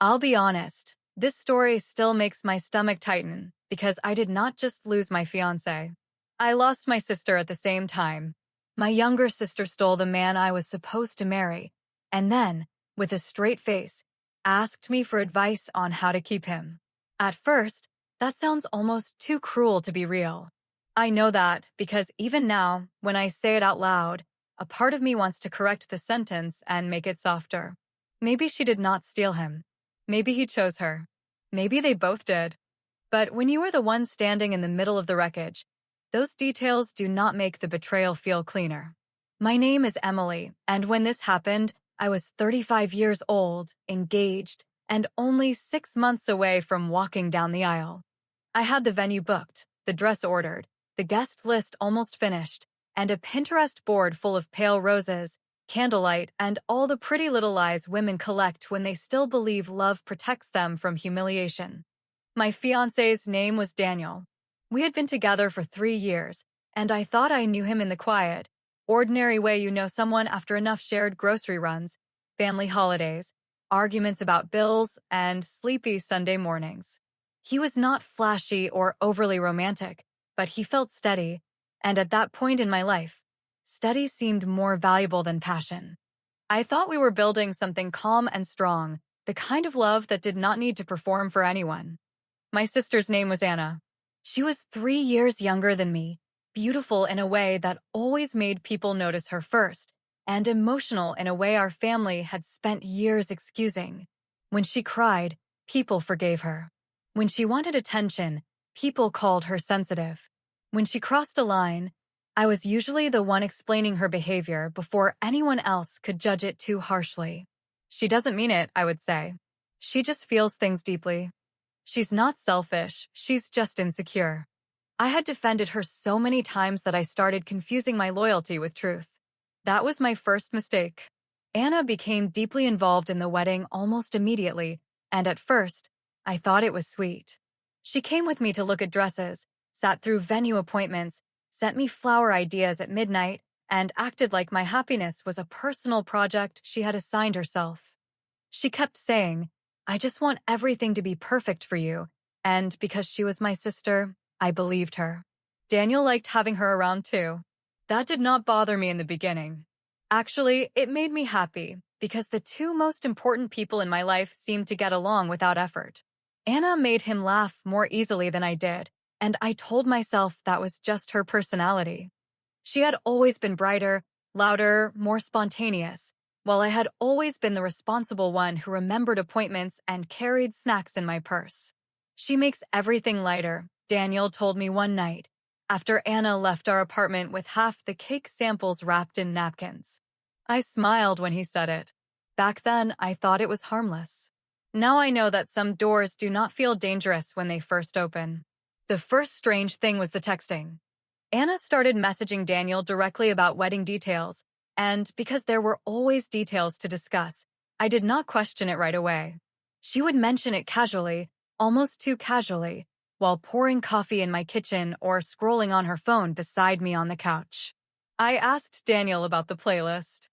I'll be honest, this story still makes my stomach tighten because I did not just lose my fiancé. I lost my sister at the same time. My younger sister stole the man I was supposed to marry, and then, with a straight face, asked me for advice on how to keep him. At first, that sounds almost too cruel to be real. I know that because even now, when I say it out loud, a part of me wants to correct the sentence and make it softer. Maybe she did not steal him. Maybe he chose her. Maybe they both did. But when you are the one standing in the middle of the wreckage, those details do not make the betrayal feel cleaner. My name is Emily, and when this happened, I was 35 years old, engaged, and only 6 months away from walking down the aisle. I had the venue booked, the dress ordered, the guest list almost finished, and a Pinterest board full of pale roses, candlelight, and all the pretty little lies women collect when they still believe love protects them from humiliation. My fiancé's name was Daniel. We had been together for 3 years, and I thought I knew him in the quiet, ordinary way you know someone after enough shared grocery runs, family holidays, arguments about bills, and sleepy Sunday mornings. He was not flashy or overly romantic, but he felt steady, and at that point in my life, steady seemed more valuable than passion. I thought we were building something calm and strong, the kind of love that did not need to perform for anyone. My sister's name was Anna. She was 3 years younger than me, beautiful in a way that always made people notice her first, and emotional in a way our family had spent years excusing. When she cried, people forgave her. When she wanted attention, people called her sensitive. When she crossed a line, I was usually the one explaining her behavior before anyone else could judge it too harshly. She doesn't mean it, I would say. She just feels things deeply. She's not selfish, she's just insecure. I had defended her so many times that I started confusing my loyalty with truth. That was my first mistake. Anna became deeply involved in the wedding almost immediately, and at first, I thought it was sweet. She came with me to look at dresses, sat through venue appointments, sent me flower ideas at midnight, and acted like my happiness was a personal project she had assigned herself. She kept saying, "I just want everything to be perfect for you," and because she was my sister, I believed her. Daniel liked having her around too. That did not bother me in the beginning. Actually, it made me happy because the two most important people in my life seemed to get along without effort. Anna made him laugh more easily than I did, and I told myself that was just her personality. She had always been brighter, louder, more spontaneous, while I had always been the responsible one who remembered appointments and carried snacks in my purse. "She makes everything lighter," Daniel told me one night, after Anna left our apartment with half the cake samples wrapped in napkins. I smiled when he said it. Back then, I thought it was harmless. Now I know that some doors do not feel dangerous when they first open. The first strange thing was the texting. Anna started messaging Daniel directly about wedding details, and because there were always details to discuss, I did not question it right away. She would mention it casually, almost too casually, while pouring coffee in my kitchen or scrolling on her phone beside me on the couch. I asked Daniel about the playlist.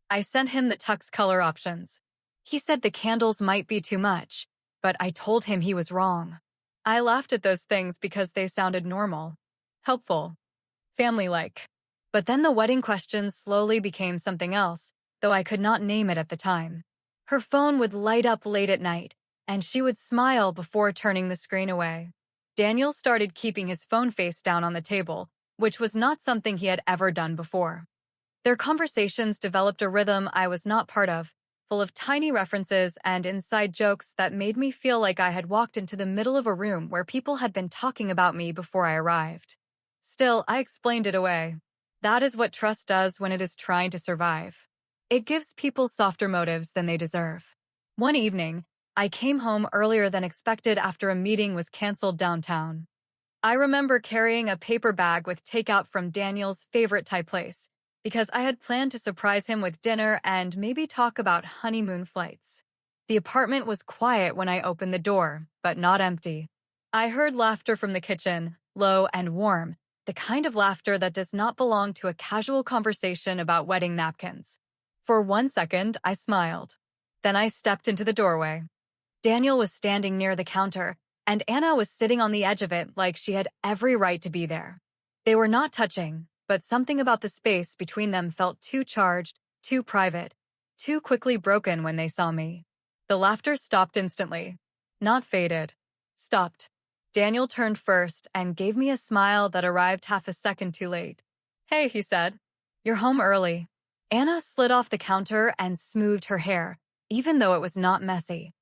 I sent him the tux color options. He said the candles might be too much, but I told him he was wrong. I laughed at those things because they sounded normal, helpful, family-like. But then the wedding questions slowly became something else, though I could not name it at the time. Her phone would light up late at night, and she would smile before turning the screen away. Daniel started keeping his phone face down on the table, which was not something he had ever done before. Their conversations developed a rhythm I was not part of, full of tiny references and inside jokes that made me feel like I had walked into the middle of a room where people had been talking about me before I arrived. Still, I explained it away. That is what trust does when it is trying to survive. It gives people softer motives than they deserve. One evening, I came home earlier than expected after a meeting was canceled downtown. I remember carrying a paper bag with takeout from Daniel's favorite Thai place, because I had planned to surprise him with dinner and maybe talk about honeymoon flights. The apartment was quiet when I opened the door, but not empty. I heard laughter from the kitchen, low and warm, the kind of laughter that does not belong to a casual conversation about wedding napkins. For 1 second, I smiled. Then I stepped into the doorway. Daniel was standing near the counter, and Anna was sitting on the edge of it like she had every right to be there. They were not touching, but something about the space between them felt too charged, too private, too quickly broken when they saw me. The laughter stopped instantly. Not faded. Stopped. Daniel turned first and gave me a smile that arrived half a second too late. "Hey," he said. "You're home early." Anna slid off the counter and smoothed her hair, even though it was not messy.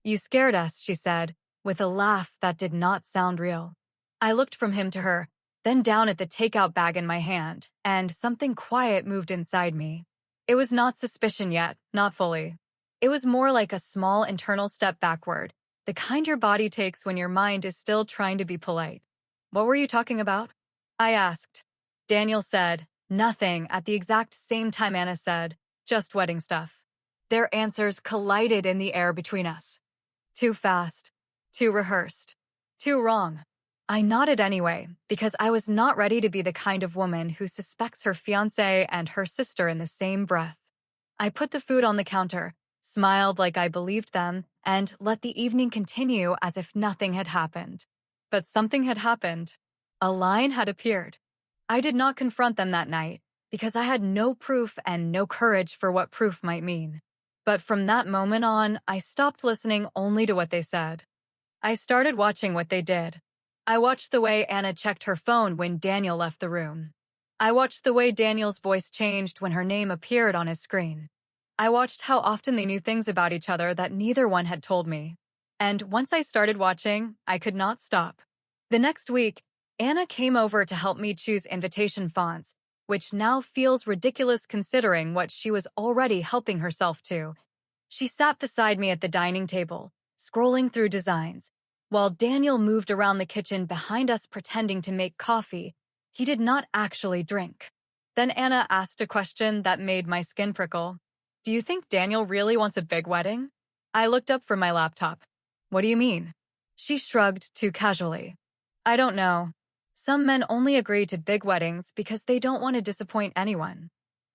"You scared us," she said, with a laugh that did not sound real. I looked from him to her, then down at the takeout bag in my hand, and something quiet moved inside me. It was not suspicion yet, not fully. It was more like a small internal step backward, the kind your body takes when your mind is still trying to be polite. "What were you talking about?" I asked. Daniel said, "Nothing," at the exact same time Anna said, "Just wedding stuff." Their answers collided in the air between us. Too fast, too rehearsed, too wrong. I nodded anyway, because I was not ready to be the kind of woman who suspects her fiancé and her sister in the same breath. I put the food on the counter, smiled like I believed them, and let the evening continue as if nothing had happened. But something had happened. A line had appeared. I did not confront them that night, because I had no proof and no courage for what proof might mean. But from that moment on, I stopped listening only to what they said. I started watching what they did. I watched the way Anna checked her phone when Daniel left the room. I watched the way Daniel's voice changed when her name appeared on his screen. I watched how often they knew things about each other that neither one had told me. And once I started watching, I could not stop. The next week, Anna came over to help me choose invitation fonts, which now feels ridiculous considering what she was already helping herself to. She sat beside me at the dining table, scrolling through designs, while Daniel moved around the kitchen behind us pretending to make coffee. He did not actually drink. Then Anna asked a question that made my skin prickle. "Do you think Daniel really wants a big wedding?" I looked up from my laptop. "What do you mean?" She shrugged too casually. "I don't know. Some men only agree to big weddings because they don't want to disappoint anyone."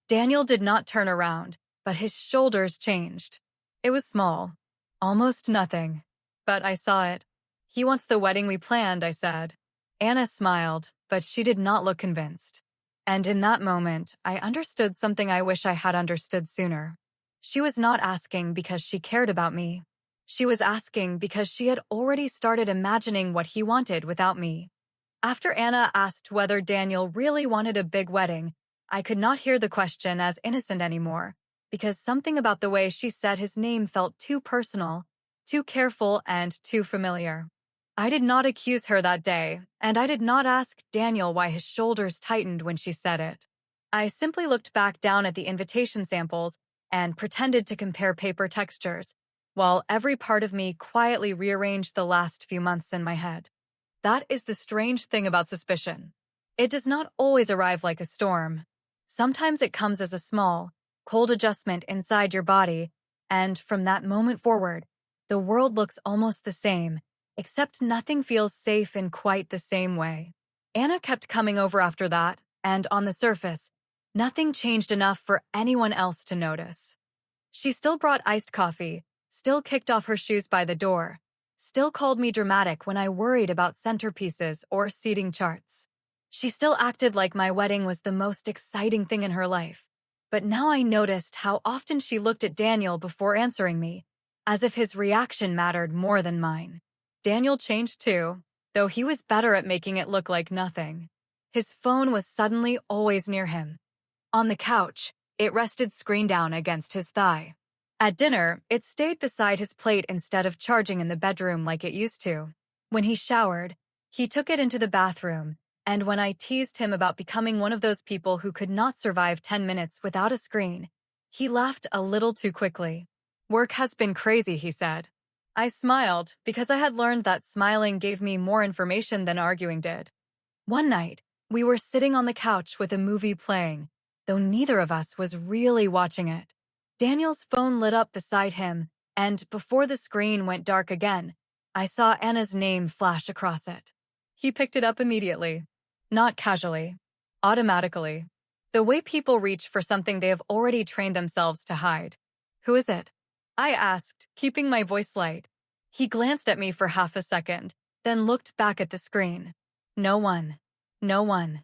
Daniel did not turn around, but his shoulders changed. It was small. Almost nothing. But I saw it. "He wants the wedding we planned," I said. Anna smiled, but she did not look convinced. And in that moment, I understood something I wish I had understood sooner. She was not asking because she cared about me. She was asking because she had already started imagining what he wanted without me. After Anna asked whether Daniel really wanted a big wedding, I could not hear the question as innocent anymore, because something about the way she said his name felt too personal, too careful, and too familiar. I did not accuse her that day, and I did not ask Daniel why his shoulders tightened when she said it. I simply looked back down at the invitation samples and pretended to compare paper textures, while every part of me quietly rearranged the last few months in my head. That is the strange thing about suspicion. It does not always arrive like a storm. Sometimes it comes as a small, cold adjustment inside your body, and from that moment forward, the world looks almost the same, except nothing feels safe in quite the same way. Anna kept coming over after that, and on the surface, nothing changed enough for anyone else to notice. She still brought iced coffee, still kicked off her shoes by the door, still called me dramatic when I worried about centerpieces or seating charts. She still acted like my wedding was the most exciting thing in her life. But now I noticed how often she looked at Daniel before answering me, as if his reaction mattered more than mine. Daniel changed too, though he was better at making it look like nothing. His phone was suddenly always near him. On the couch, it rested screen down against his thigh. At dinner, it stayed beside his plate instead of charging in the bedroom like it used to. When he showered, he took it into the bathroom, and when I teased him about becoming one of those people who could not survive 10 minutes without a screen, he laughed a little too quickly. "Work has been crazy," he said. I smiled because I had learned that smiling gave me more information than arguing did. One night, we were sitting on the couch with a movie playing, though neither of us was really watching it. Daniel's phone lit up beside him, and before the screen went dark again, I saw Anna's name flash across it. He picked it up immediately. Not casually. Automatically. The way people reach for something they have already trained themselves to hide. "Who is it?" I asked, keeping my voice light. He glanced at me for half a second, then looked back at the screen. No one. No one.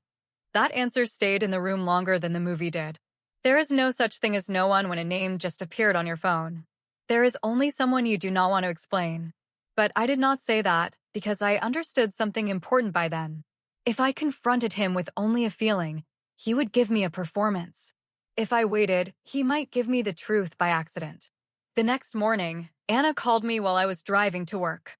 That answer stayed in the room longer than the movie did. There is no such thing as no one when a name just appeared on your phone. There is only someone you do not want to explain. But I did not say that because I understood something important by then. If I confronted him with only a feeling, he would give me a performance. If I waited, he might give me the truth by accident. The next morning, Anna called me while I was driving to work.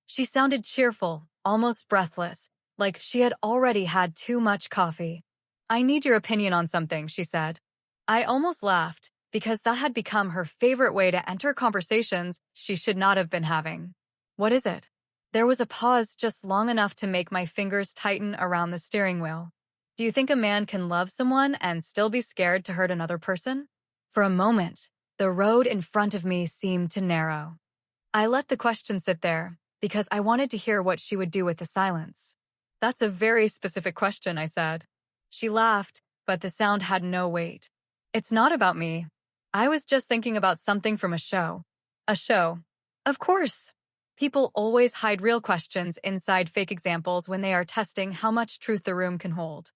She sounded cheerful, almost breathless, like she had already had too much coffee. "I need your opinion on something," she said. I almost laughed, because that had become her favorite way to enter conversations she should not have been having. "What is it?" There was a pause just long enough to make my fingers tighten around the steering wheel. "Do you think a man can love someone and still be scared to hurt another person?" For a moment, the road in front of me seemed to narrow. I let the question sit there, because I wanted to hear what she would do with the silence. "That's a very specific question," I said. She laughed, but the sound had no weight. "It's not about me. I was just thinking about something from a show." "A show?" "Of course. People always hide real questions inside fake examples when they are testing how much truth the room can hold."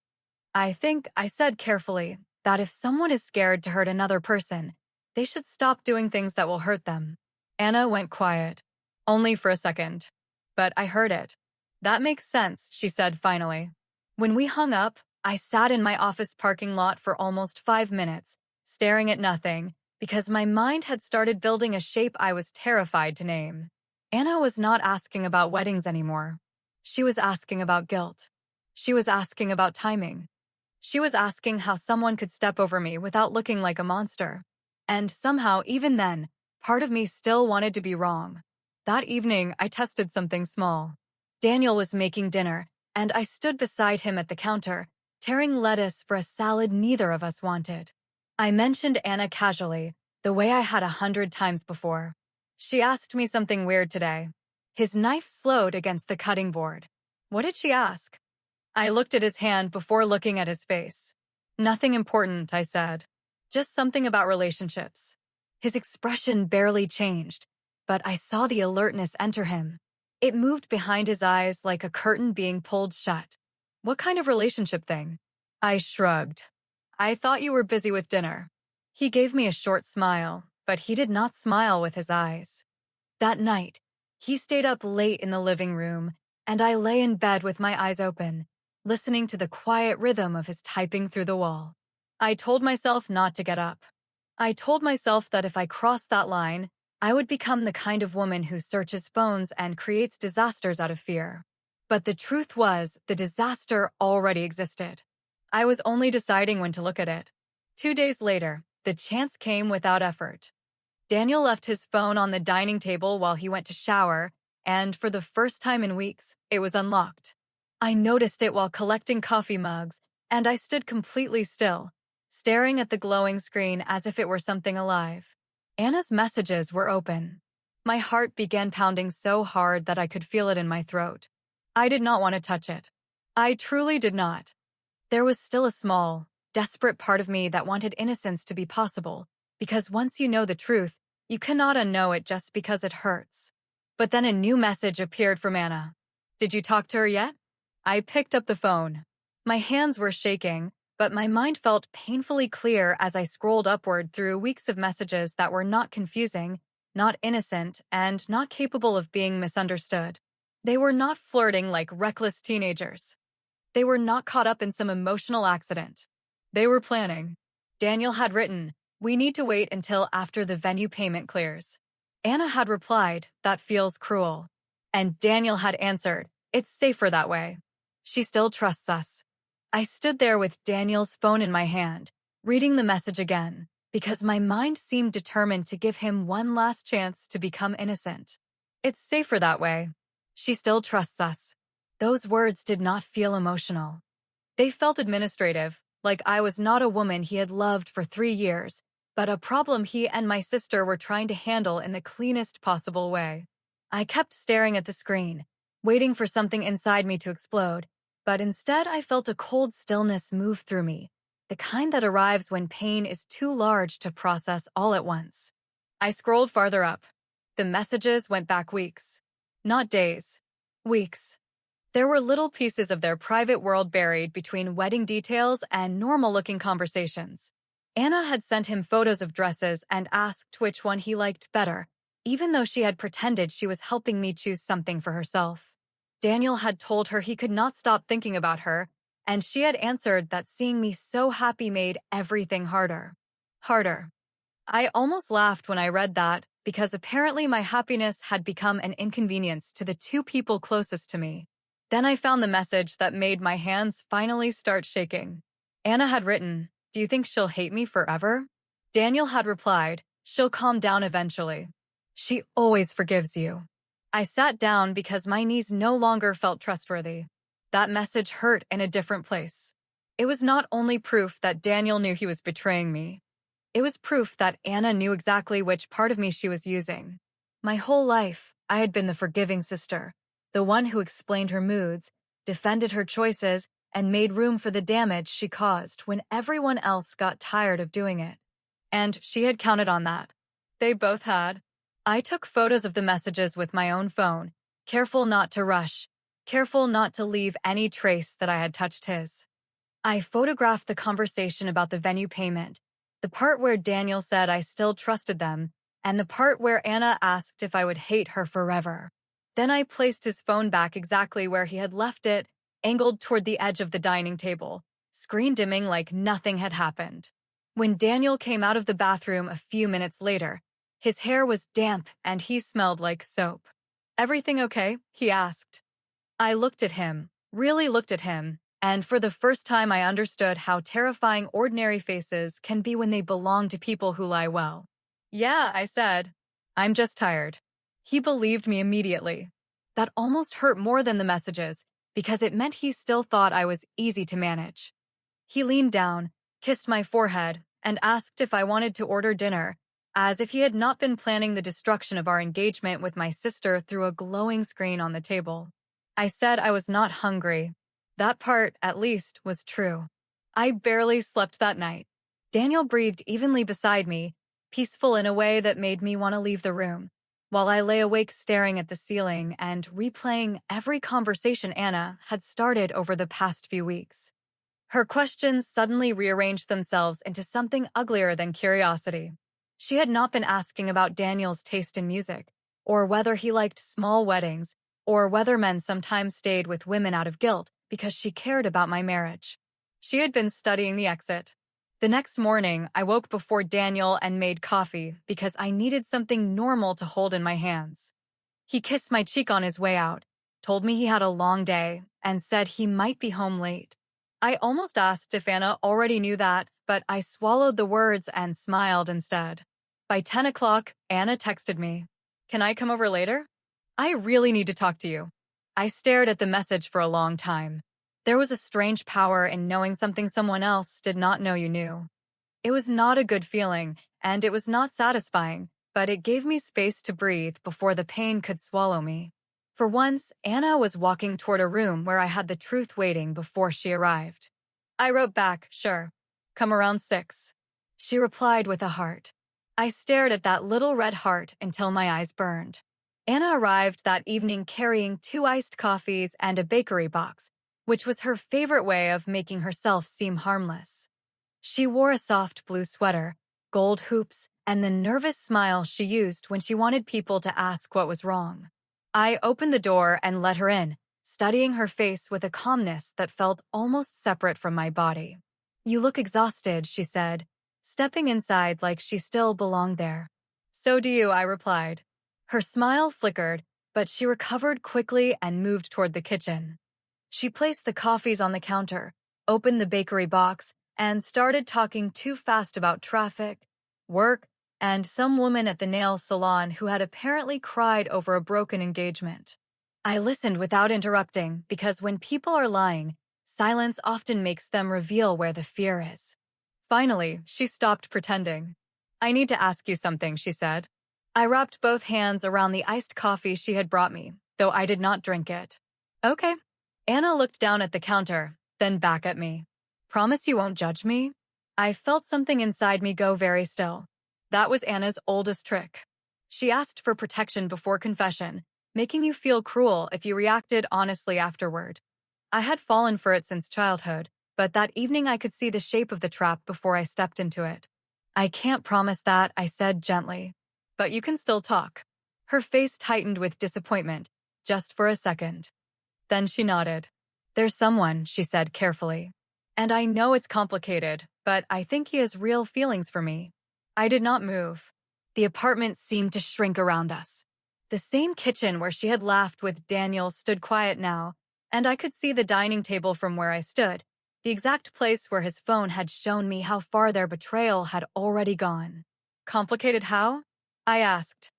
"I think," I said carefully, "that if someone is scared to hurt another person, they should stop doing things that will hurt them." Anna went quiet. Only for a second. But I heard it. "That makes sense," she said finally. When we hung up, I sat in my office parking lot for almost 5 minutes, staring at nothing, because my mind had started building a shape I was terrified to name. Anna was not asking about weddings anymore. She was asking about guilt. She was asking about timing. She was asking how someone could step over me without looking like a monster. And somehow, even then, part of me still wanted to be wrong. That evening, I tested something small. Daniel was making dinner, and I stood beside him at the counter, tearing lettuce for a salad neither of us wanted. I mentioned Anna casually, the way I had 100 times before. She asked me something weird today. His knife slowed against the cutting board. What did she ask? I looked at his hand before looking at his face. "Nothing important," I said. "Just something about relationships." His expression barely changed, but I saw the alertness enter him. It moved behind his eyes like a curtain being pulled shut. "What kind of relationship thing?" I shrugged. "I thought you were busy with dinner." He gave me a short smile, but he did not smile with his eyes. That night, he stayed up late in the living room, and I lay in bed with my eyes open, listening to the quiet rhythm of his typing through the wall. I told myself not to get up. I told myself that if I crossed that line, I would become the kind of woman who searches phones and creates disasters out of fear. But the truth was, the disaster already existed. I was only deciding when to look at it. 2 days later, the chance came without effort. Daniel left his phone on the dining table while he went to shower, and for the first time in weeks, it was unlocked. I noticed it while collecting coffee mugs, and I stood completely still, staring at the glowing screen as if it were something alive. Anna's messages were open. My heart began pounding so hard that I could feel it in my throat. I did not want to touch it. I truly did not. There was still a small, desperate part of me that wanted innocence to be possible, because once you know the truth, you cannot unknow it just because it hurts. But then a new message appeared from Anna. "Did you talk to her yet?" I picked up the phone. My hands were shaking, but my mind felt painfully clear as I scrolled upward through weeks of messages that were not confusing, not innocent, and not capable of being misunderstood. They were not flirting like reckless teenagers. They were not caught up in some emotional accident. They were planning. Daniel had written, "We need to wait until after the venue payment clears." Anna had replied, "That feels cruel." And Daniel had answered, "It's safer that way." She still trusts us. I stood there with Daniel's phone in my hand, reading the message again, because my mind seemed determined to give him one last chance to become innocent. "It's safer that way. She still trusts us." Those words did not feel emotional. They felt administrative, like I was not a woman he had loved for 3 years, but a problem he and my sister were trying to handle in the cleanest possible way. I kept staring at the screen, waiting for something inside me to explode, but instead I felt a cold stillness move through me, the kind that arrives when pain is too large to process all at once. I scrolled farther up. The messages went back weeks. Not days. Weeks. There were little pieces of their private world buried between wedding details and normal-looking conversations. Anna had sent him photos of dresses and asked which one he liked better, even though she had pretended she was helping me choose something for herself. Daniel had told her he could not stop thinking about her, and she had answered that seeing me so happy made everything harder. Harder. I almost laughed when I read that, because apparently my happiness had become an inconvenience to the two people closest to me. Then I found the message that made my hands finally start shaking. Anna had written, "Do you think she'll hate me forever?" Daniel had replied, "She'll calm down eventually. She always forgives you." I sat down because my knees no longer felt trustworthy. That message hurt in a different place. It was not only proof that Daniel knew he was betraying me. It was proof that Anna knew exactly which part of me she was using. My whole life, I had been the forgiving sister, the one who explained her moods, defended her choices, and made room for the damage she caused when everyone else got tired of doing it. And she had counted on that. They both had. I took photos of the messages with my own phone, careful not to rush, careful not to leave any trace that I had touched his. I photographed the conversation about the venue payment, the part where Daniel said I still trusted them, and the part where Anna asked if I would hate her forever. Then I placed his phone back exactly where he had left it, angled toward the edge of the dining table, screen dimming like nothing had happened. When Daniel came out of the bathroom a few minutes later, his hair was damp and he smelled like soap. "Everything okay?" he asked. I looked at him, really looked at him, and for the first time I understood how terrifying ordinary faces can be when they belong to people who lie well. "Yeah," I said. "I'm just tired." He believed me immediately. That almost hurt more than the messages, because it meant he still thought I was easy to manage. He leaned down, kissed my forehead, and asked if I wanted to order dinner, as if he had not been planning the destruction of our engagement with my sister through a glowing screen on the table. I said I was not hungry. That part, at least, was true. I barely slept that night. Daniel breathed evenly beside me, peaceful in a way that made me want to leave the room, while I lay awake staring at the ceiling and replaying every conversation Anna had started over the past few weeks. Her questions suddenly rearranged themselves into something uglier than curiosity. She had not been asking about Daniel's taste in music, or whether he liked small weddings, or whether men sometimes stayed with women out of guilt because she cared about my marriage. She had been studying the exit. The next morning, I woke before Daniel and made coffee because I needed something normal to hold in my hands. He kissed my cheek on his way out, told me he had a long day, and said he might be home late. I almost asked if Anna already knew that, but I swallowed the words and smiled instead. By 10 o'clock, Anna texted me, "Can I come over later? I really need to talk to you." I stared at the message for a long time. There was a strange power in knowing something someone else did not know you knew. It was not a good feeling, and it was not satisfying, but it gave me space to breathe before the pain could swallow me. For once, Anna was walking toward a room where I had the truth waiting before she arrived. I wrote back, "Sure. Come around 6. She replied with a heart. I stared at that little red heart until my eyes burned. Anna arrived that evening carrying 2 iced coffees and a bakery box, which was her favorite way of making herself seem harmless. She wore a soft blue sweater, gold hoops, and the nervous smile she used when she wanted people to ask what was wrong. I opened the door and let her in, studying her face with a calmness that felt almost separate from my body. "You look exhausted," she said, stepping inside like she still belonged there. "So do you," I replied. Her smile flickered, but she recovered quickly and moved toward the kitchen. She placed the coffees on the counter, opened the bakery box, and started talking too fast about traffic, work, and some woman at the nail salon who had apparently cried over a broken engagement. I listened without interrupting because when people are lying, silence often makes them reveal where the fear is. Finally, she stopped pretending. "I need to ask you something," she said. I wrapped both hands around the iced coffee she had brought me, though I did not drink it. "Okay." Anna looked down at the counter, then back at me. "Promise you won't judge me?" I felt something inside me go very still. That was Anna's oldest trick. She asked for protection before confession, making you feel cruel if you reacted honestly afterward. I had fallen for it since childhood, but that evening I could see the shape of the trap before I stepped into it. I can't promise that, I said gently. But you can still talk. Her face tightened with disappointment, just for a second. Then she nodded. There's someone, she said carefully. And I know it's complicated, but I think he has real feelings for me. I did not move. The apartment seemed to shrink around us. The same kitchen where she had laughed with Daniel stood quiet now, and I could see the dining table from where I stood, the exact place where his phone had shown me how far their betrayal had already gone. Complicated how? I asked.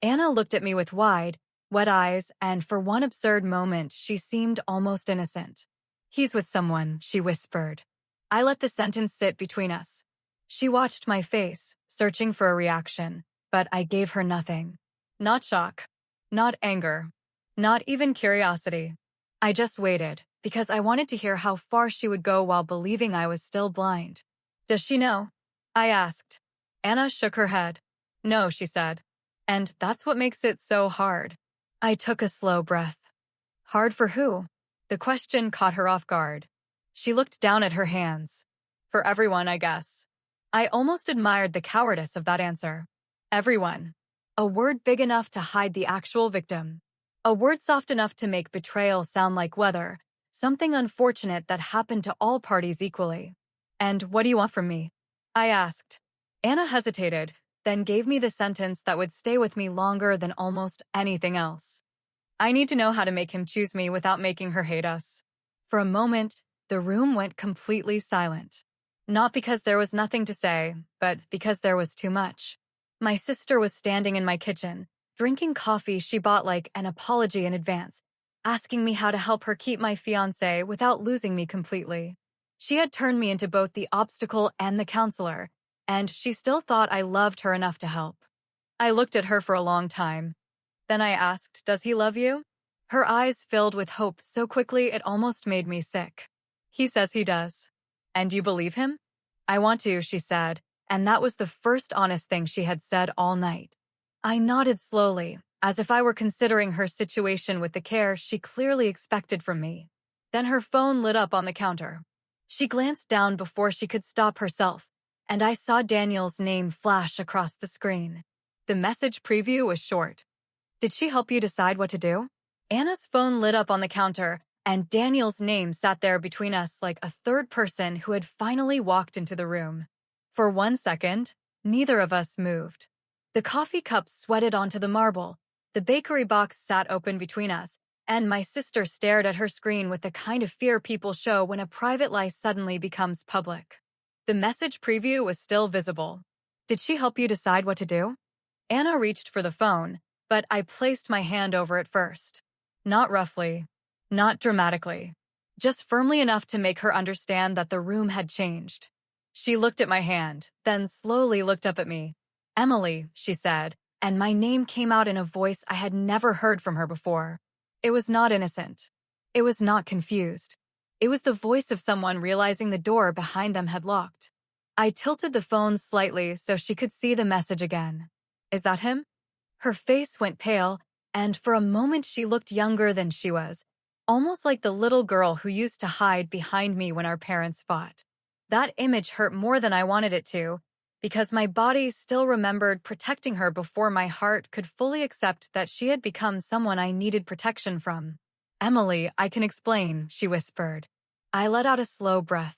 Anna looked at me with wide, wet eyes, and for one absurd moment, she seemed almost innocent. He's with someone, she whispered. I let the sentence sit between us. She watched my face, searching for a reaction, but I gave her nothing. Not shock, not anger, not even curiosity. I just waited, because I wanted to hear how far she would go while believing I was still blind. Does she know? I asked. Anna shook her head. No, she said. And that's what makes it so hard. I took a slow breath. Hard for who? The question caught her off guard. She looked down at her hands. For everyone, I guess. I almost admired the cowardice of that answer. Everyone. A word big enough to hide the actual victim. A word soft enough to make betrayal sound like weather, something unfortunate that happened to all parties equally. And what do you want from me? I asked. Anna hesitated, then gave me the sentence that would stay with me longer than almost anything else. I need to know how to make him choose me without making her hate us. For a moment, the room went completely silent. Not because there was nothing to say, but because there was too much. My sister was standing in my kitchen, drinking coffee she bought like an apology in advance, asking me how to help her keep my fiancé without losing me completely. She had turned me into both the obstacle and the counselor, and she still thought I loved her enough to help. I looked at her for a long time. Then I asked, does he love you? Her eyes filled with hope so quickly it almost made me sick. He says he does. And you believe him? I want to, she said, and that was the first honest thing she had said all night. I nodded slowly, as if I were considering her situation with the care she clearly expected from me. Then her phone lit up on the counter. She glanced down before she could stop herself, and I saw Daniel's name flash across the screen. The message preview was short. Did she help you decide what to do? Anna's phone lit up on the counter, and Daniel's name sat there between us like a third person who had finally walked into the room. For 1 second, neither of us moved. The coffee cups sweated onto the marble, the bakery box sat open between us, and my sister stared at her screen with the kind of fear people show when a private lie suddenly becomes public. The message preview was still visible. Did she help you decide what to do? Anna reached for the phone, but I placed my hand over it first. Not roughly, not dramatically, just firmly enough to make her understand that the room had changed. She looked at my hand, then slowly looked up at me. Emily, she said, and my name came out in a voice I had never heard from her before. It was not innocent. It was not confused. It was the voice of someone realizing the door behind them had locked. I tilted the phone slightly so she could see the message again. Is that him? Her face went pale, and for a moment she looked younger than she was, almost like the little girl who used to hide behind me when our parents fought. That image hurt more than I wanted it to, because my body still remembered protecting her before my heart could fully accept that she had become someone I needed protection from. Emily, I can explain, she whispered. I let out a slow breath.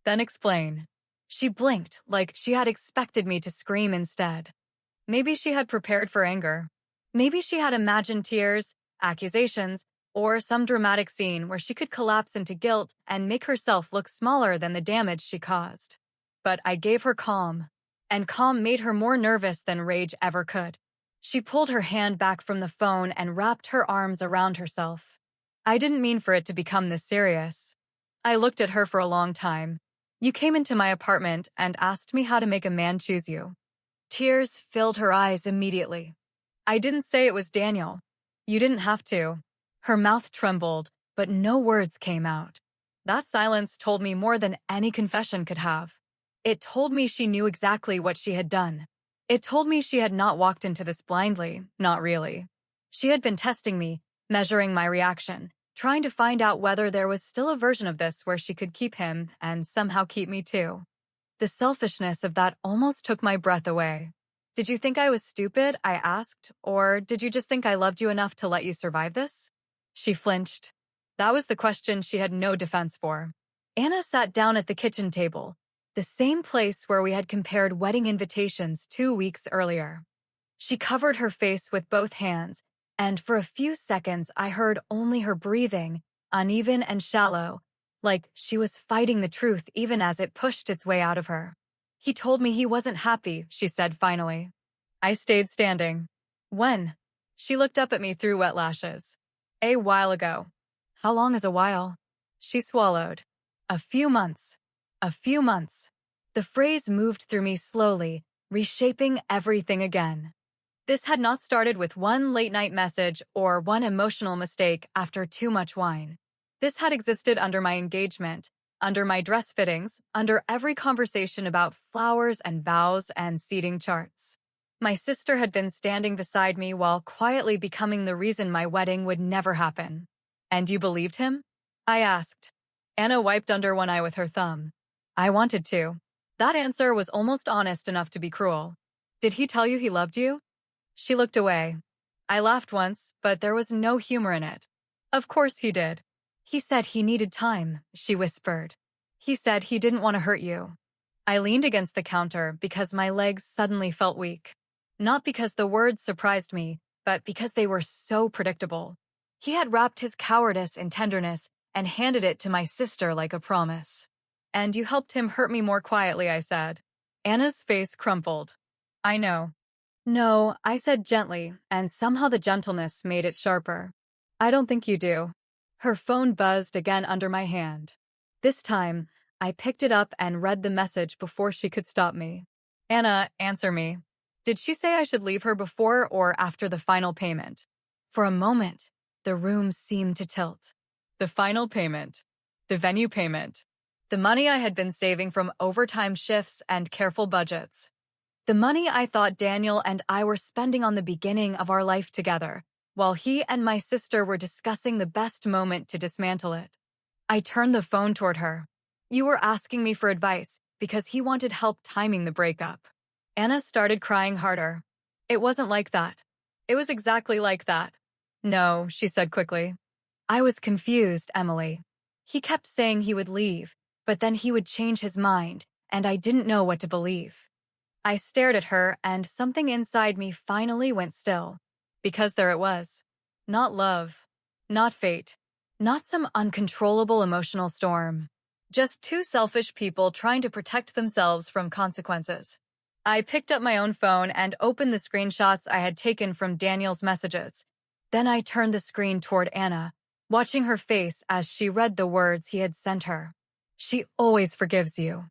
Then explain. She blinked, like she had expected me to scream instead. Maybe she had prepared for anger. Maybe she had imagined tears, accusations, or some dramatic scene where she could collapse into guilt and make herself look smaller than the damage she caused. But I gave her calm, and calm made her more nervous than rage ever could. She pulled her hand back from the phone and wrapped her arms around herself. I didn't mean for it to become this serious. I looked at her for a long time. You came into my apartment and asked me how to make a man choose you. Tears filled her eyes immediately. I didn't say it was Daniel. You didn't have to. Her mouth trembled, but no words came out. That silence told me more than any confession could have. It told me she knew exactly what she had done. It told me she had not walked into this blindly, not really. She had been testing me, measuring my reaction, trying to find out whether there was still a version of this where she could keep him and somehow keep me too. The selfishness of that almost took my breath away. Did you think I was stupid? I asked, or did you just think I loved you enough to let you survive this? She flinched. That was the question she had no defense for. Anna sat down at the kitchen table, the same place where we had compared wedding invitations 2 weeks earlier. She covered her face with both hands, and for a few seconds I heard only her breathing, uneven and shallow, like she was fighting the truth even as it pushed its way out of her. He told me he wasn't happy, she said finally. I stayed standing. When? She looked up at me through wet lashes. A while ago. How long is a while? She swallowed. A few months. A few months. The phrase moved through me slowly, reshaping everything again. This had not started with one late-night message or one emotional mistake after too much wine. This had existed under my engagement, under my dress fittings, under every conversation about flowers and vows and seating charts. My sister had been standing beside me while quietly becoming the reason my wedding would never happen. And you believed him? I asked. Anna wiped under one eye with her thumb. I wanted to. That answer was almost honest enough to be cruel. Did he tell you he loved you? She looked away. I laughed once, but there was no humor in it. Of course he did. He said he needed time, she whispered. He said he didn't want to hurt you. I leaned against the counter because my legs suddenly felt weak. Not because the words surprised me, but because they were so predictable. He had wrapped his cowardice in tenderness and handed it to my sister like a promise. And you helped him hurt me more quietly, I said. Anna's face crumpled. I know. No, I said gently, and somehow the gentleness made it sharper. I don't think you do. Her phone buzzed again under my hand. This time, I picked it up and read the message before she could stop me. Anna, answer me. Did she say I should leave her before or after the final payment? For a moment, the room seemed to tilt. The final payment. The venue payment. The money I had been saving from overtime shifts and careful budgets. The money I thought Daniel and I were spending on the beginning of our life together, while he and my sister were discussing the best moment to dismantle it. I turned the phone toward her. You were asking me for advice because he wanted help timing the breakup. Anna started crying harder. It wasn't like that. It was exactly like that. No, she said quickly. I was confused, Emily. He kept saying he would leave, but then he would change his mind, and I didn't know what to believe. I stared at her, and something inside me finally went still. Because there it was. Not love. Not fate. Not some uncontrollable emotional storm. Just two selfish people trying to protect themselves from consequences. I picked up my own phone and opened the screenshots I had taken from Daniel's messages. Then I turned the screen toward Anna, watching her face as she read the words he had sent her. She always forgives you.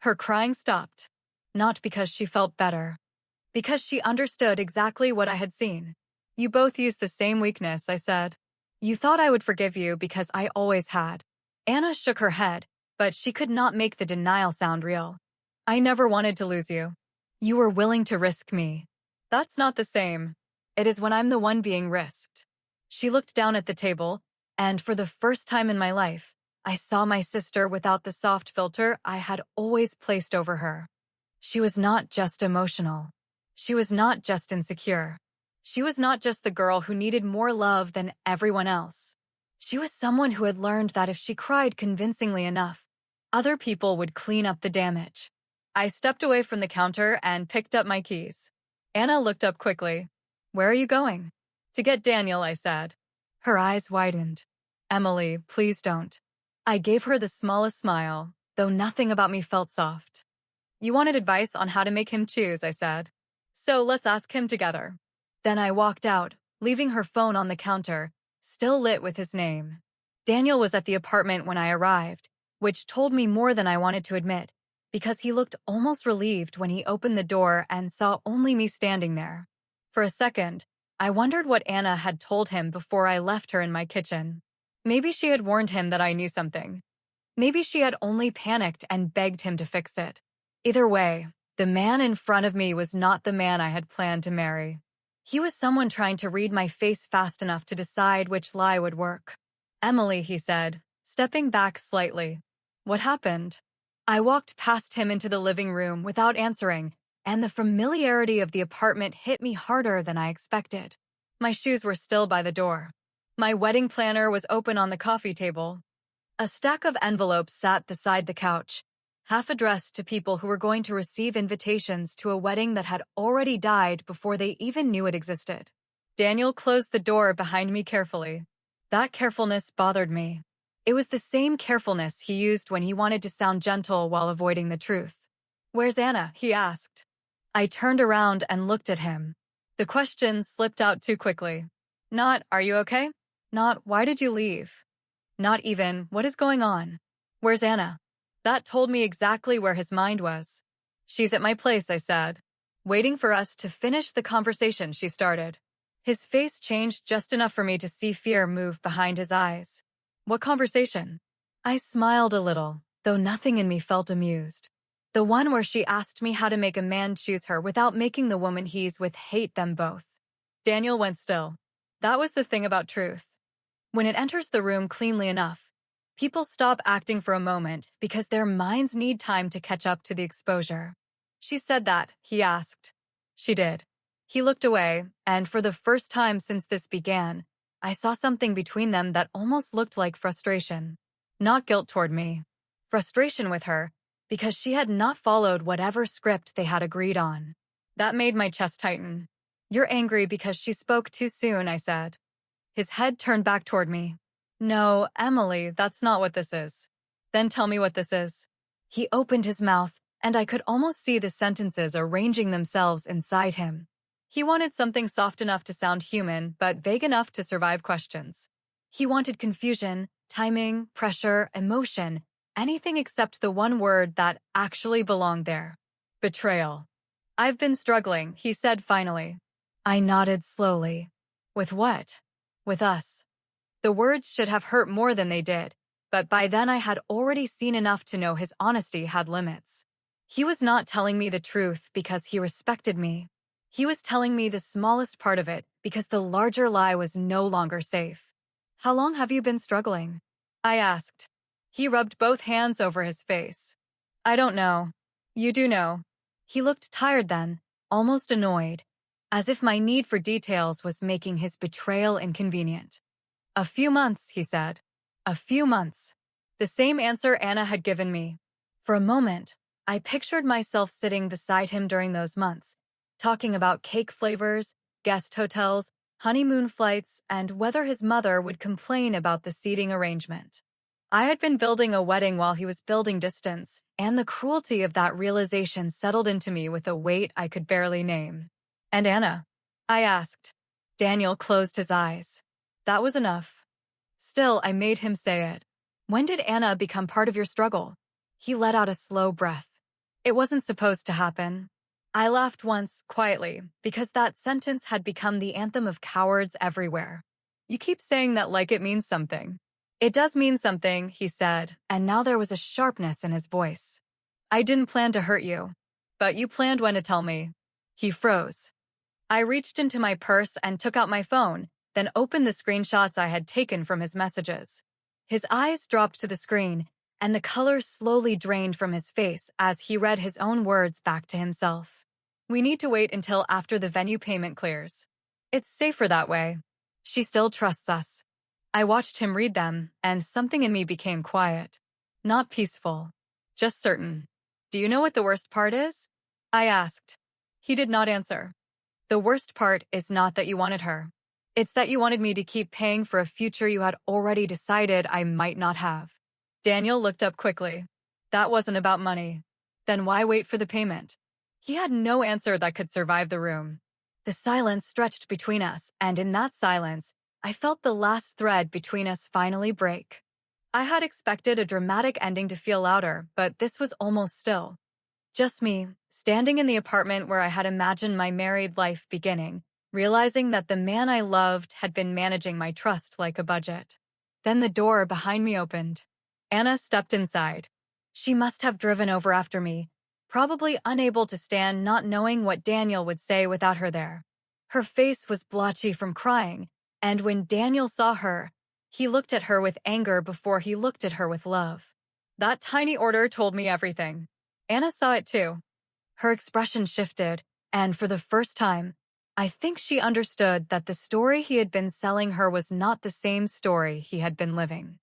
Her crying stopped. Not because she felt better. Because she understood exactly what I had seen. You both used the same weakness, I said. You thought I would forgive you because I always had. Anna shook her head, but she could not make the denial sound real. I never wanted to lose you. You were willing to risk me. That's not the same. It is when I'm the one being risked. She looked down at the table, and for the first time in my life, I saw my sister without the soft filter I had always placed over her. She was not just emotional. She was not just insecure. She was not just the girl who needed more love than everyone else. She was someone who had learned that if she cried convincingly enough, other people would clean up the damage. I stepped away from the counter and picked up my keys. Anna looked up quickly. Where are you going? To get Daniel, I said. Her eyes widened. Emily, please don't. I gave her the smallest smile, though nothing about me felt soft. You wanted advice on how to make him choose, I said. So let's ask him together. Then I walked out, leaving her phone on the counter, still lit with his name. Daniel was at the apartment when I arrived, which told me more than I wanted to admit, because he looked almost relieved when he opened the door and saw only me standing there. For a second, I wondered what Anna had told him before I left her in my kitchen. Maybe she had warned him that I knew something. Maybe she had only panicked and begged him to fix it. Either way, The man in front of me was not the man I had planned to marry. He was someone trying to read my face fast enough to decide which lie would work. "Emily," he said, stepping back slightly. "What happened?" I walked past him into the living room without answering, and the familiarity of the apartment hit me harder than I expected. My shoes were still by the door. My wedding planner was open on the coffee table. A stack of envelopes sat beside the couch, half addressed to people who were going to receive invitations to a wedding that had already died before they even knew it existed. Daniel closed the door behind me carefully. That carefulness bothered me. It was the same carefulness he used when he wanted to sound gentle while avoiding the truth. "Where's Anna?" he asked. I turned around and looked at him. The question slipped out too quickly. Not, "Are you okay?" Not, "Why did you leave?" Not even, "What is going on?" "Where's Anna?" That told me exactly where his mind was. "She's at my place," I said, waiting for us to finish the conversation she started. His face changed just enough for me to see fear move behind his eyes. "What conversation?" I smiled a little, though nothing in me felt amused. "The one where she asked me how to make a man choose her without making the woman he's with hate them both." Daniel went still. That was the thing about truth. When it enters the room cleanly enough, people stop acting for a moment because their minds need time to catch up to the exposure. "She said that?" he asked. "She did." He looked away, and for the first time since this began, I saw something between them that almost looked like frustration. Not guilt toward me. Frustration with her, because she had not followed whatever script they had agreed on. That made my chest tighten. "You're angry because she spoke too soon," I said. His head turned back toward me. "No, Emily, that's not what this is." "Then tell me what this is." He opened his mouth, and I could almost see the sentences arranging themselves inside him. He wanted something soft enough to sound human, but vague enough to survive questions. He wanted confusion, timing, pressure, emotion, anything except the one word that actually belonged there. "Betrayal." "I've been struggling," he said finally. I nodded slowly. "With what?" "With us." The words should have hurt more than they did, but by then I had already seen enough to know his honesty had limits. He was not telling me the truth because he respected me. He was telling me the smallest part of it because the larger lie was no longer safe. "How long have you been struggling?" I asked. He rubbed both hands over his face. "I don't know." "You do know." He looked tired then, almost annoyed, as if my need for details was making his betrayal inconvenient. "A few months," he said. "A few months." The same answer Anna had given me. For a moment, I pictured myself sitting beside him during those months, talking about cake flavors, guest hotels, honeymoon flights, and whether his mother would complain about the seating arrangement. I had been building a wedding while he was building distance, and the cruelty of that realization settled into me with a weight I could barely name. "And Anna?" I asked. Daniel closed his eyes. That was enough. Still, I made him say it. "When did Anna become part of your struggle?" He let out a slow breath. "It wasn't supposed to happen." I laughed once, quietly, because that sentence had become the anthem of cowards everywhere. "You keep saying that like it means something." "It does mean something," he said, and now there was a sharpness in his voice. "I didn't plan to hurt you, but you planned when to tell me." He froze. I reached into my purse and took out my phone, then opened the screenshots I had taken from his messages. His eyes dropped to the screen, and the color slowly drained from his face as he read his own words back to himself. "We need to wait until after the venue payment clears. It's safer that way. She still trusts us." I watched him read them, and something in me became quiet. Not peaceful, just certain. "Do you know what the worst part is?" I asked. He did not answer. "The worst part is not that you wanted her. It's that you wanted me to keep paying for a future you had already decided I might not have." Daniel looked up quickly. "That wasn't about money." "Then why wait for the payment?" He had no answer that could survive the room. The silence stretched between us, and in that silence, I felt the last thread between us finally break. I had expected a dramatic ending to feel louder, but this was almost still. Just me, standing in the apartment where I had imagined my married life beginning, realizing that the man I loved had been managing my trust like a budget. Then the door behind me opened. Anna stepped inside. She must have driven over after me, probably unable to stand not knowing what Daniel would say without her there. Her face was blotchy from crying, and when Daniel saw her, he looked at her with anger before he looked at her with love. That tiny order told me everything. Anna saw it too. Her expression shifted, and for the first time, I think she understood that the story he had been selling her was not the same story he had been living.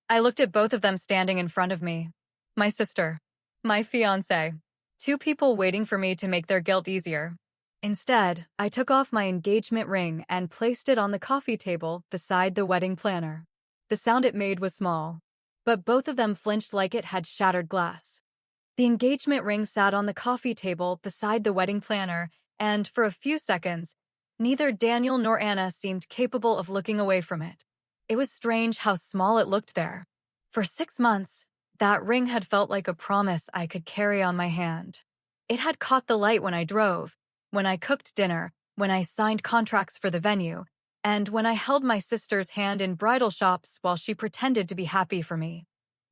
I looked at both of them standing in front of me. My sister. My fiancé. Two people waiting for me to make their guilt easier. Instead, I took off my engagement ring and placed it on the coffee table beside the wedding planner. The sound it made was small, but both of them flinched like it had shattered glass. The engagement ring sat on the coffee table beside the wedding planner, and for a few seconds, neither Daniel nor Anna seemed capable of looking away from it. It was strange how small it looked there. For 6 months, that ring had felt like a promise I could carry on my hand. It had caught the light when I drove, when I cooked dinner, when I signed contracts for the venue, and when I held my sister's hand in bridal shops while she pretended to be happy for me.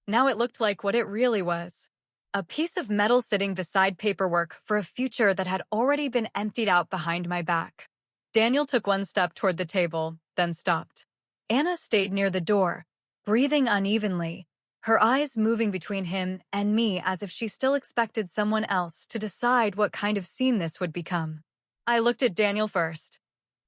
Now it looked like what it really was. A piece of metal sitting beside paperwork for a future that had already been emptied out behind my back. Daniel took one step toward the table, then stopped. Anna stayed near the door, breathing unevenly, her eyes moving between him and me as if she still expected someone else to decide what kind of scene this would become. I looked at Daniel first.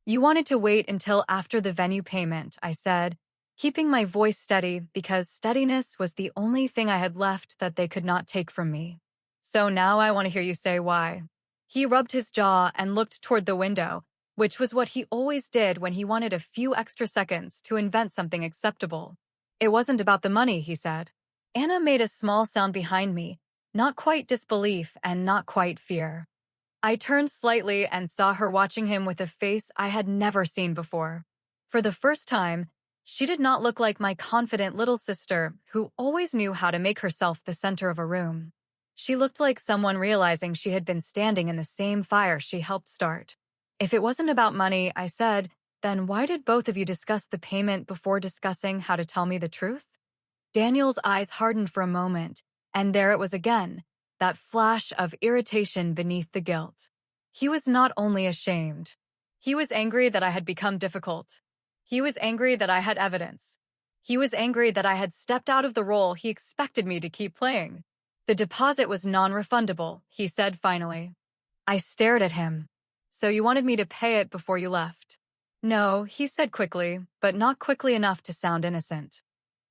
You wanted to wait until after the venue payment, I said, keeping my voice steady because steadiness was the only thing I had left that they could not take from me. So now I want to hear you say why. He rubbed his jaw and looked toward the window, which was what he always did when he wanted a few extra seconds to invent something acceptable. It wasn't about the money, he said. Anna made a small sound behind me, not quite disbelief and not quite fear. I turned slightly and saw her watching him with a face I had never seen before. For the first time, she did not look like my confident little sister who always knew how to make herself the center of a room. She looked like someone realizing she had been standing in the same fire she helped start. If it wasn't about money, I said, then why did both of you discuss the payment before discussing how to tell me the truth? Daniel's eyes hardened for a moment, and there it was again, that flash of irritation beneath the guilt. He was not only ashamed. He was angry that I had become difficult. He was angry that I had evidence. He was angry that I had stepped out of the role he expected me to keep playing. The deposit was non-refundable, he said finally. I stared at him. So you wanted me to pay it before you left? No, he said quickly, but not quickly enough to sound innocent.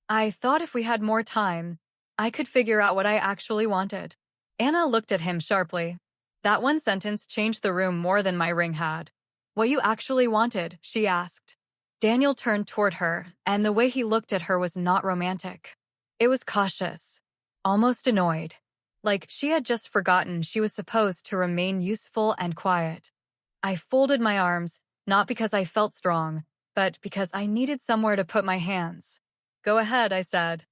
I thought if we had more time, I could figure out what I actually wanted. Anna looked at him sharply. That one sentence changed the room more than my ring had. What you actually wanted, she asked. Daniel turned toward her, and the way he looked at her was not romantic. It was cautious, almost annoyed, like she had just forgotten she was supposed to remain useful and quiet. I folded my arms, not because I felt strong, but because I needed somewhere to put my hands. Go ahead, I said.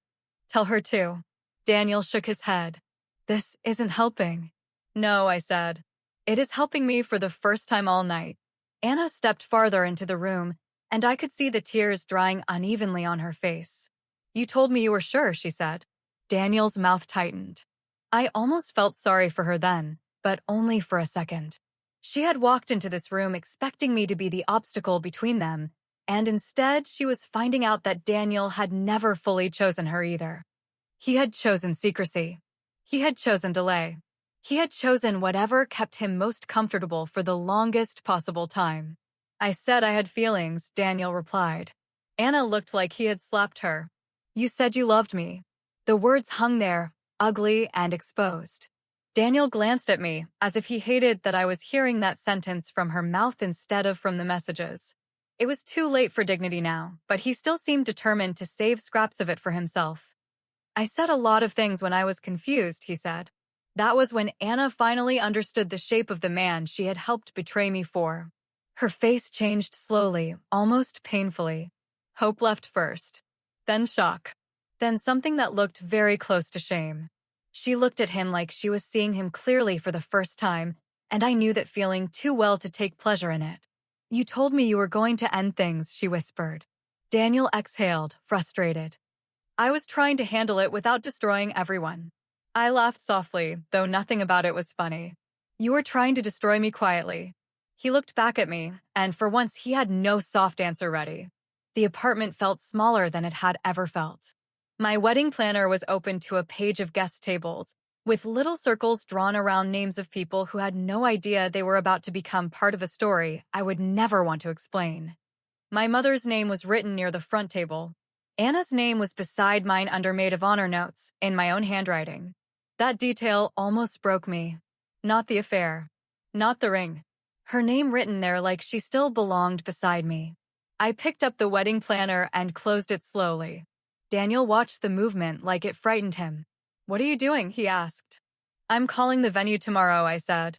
Tell her too. Daniel shook his head. This isn't helping. No, I said. It is helping me for the first time all night. Anna stepped farther into the room, and I could see the tears drying unevenly on her face. You told me you were sure, she said. Daniel's mouth tightened. I almost felt sorry for her then, but only for a second. She had walked into this room expecting me to be the obstacle between them, and instead she was finding out that Daniel had never fully chosen her either. He had chosen secrecy. He had chosen delay. He had chosen whatever kept him most comfortable for the longest possible time. I said I had feelings, Daniel replied. Anna looked like he had slapped her. You said you loved me. The words hung there, ugly and exposed. Daniel glanced at me, as if he hated that I was hearing that sentence from her mouth instead of from the messages. It was too late for dignity now, but he still seemed determined to save scraps of it for himself. I said a lot of things when I was confused, he said. That was when Anna finally understood the shape of the man she had helped betray me for. Her face changed slowly, almost painfully. Hope left first. Then shock. Then something that looked very close to shame. She looked at him like she was seeing him clearly for the first time, and I knew that feeling too well to take pleasure in it. You told me you were going to end things, she whispered. Daniel exhaled, frustrated. I was trying to handle it without destroying everyone. I laughed softly, though nothing about it was funny. You were trying to destroy me quietly. He looked back at me, and for once he had no soft answer ready. The apartment felt smaller than it had ever felt. My wedding planner was open to a page of guest tables, with little circles drawn around names of people who had no idea they were about to become part of a story I would never want to explain. My mother's name was written near the front table. Anna's name was beside mine under maid of honor notes, in my own handwriting. That detail almost broke me. Not the affair. Not the ring. Her name written there like she still belonged beside me. I picked up the wedding planner and closed it slowly. Daniel watched the movement like it frightened him. "What are you doing?" he asked. "I'm calling the venue tomorrow," I said.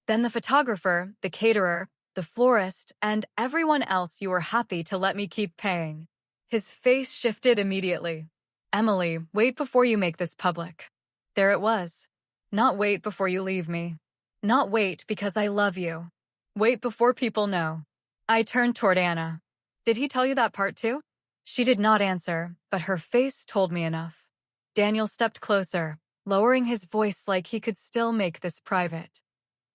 "Then the photographer, the caterer, the florist, and everyone else you were happy to let me keep paying." His face shifted immediately. "Emily, wait before you make this public." There it was. Not wait before you leave me. Not wait because I love you. Wait before people know. I turned toward Anna. "Did he tell you that part too?" She did not answer, but her face told me enough. Daniel stepped closer, lowering his voice like he could still make this private.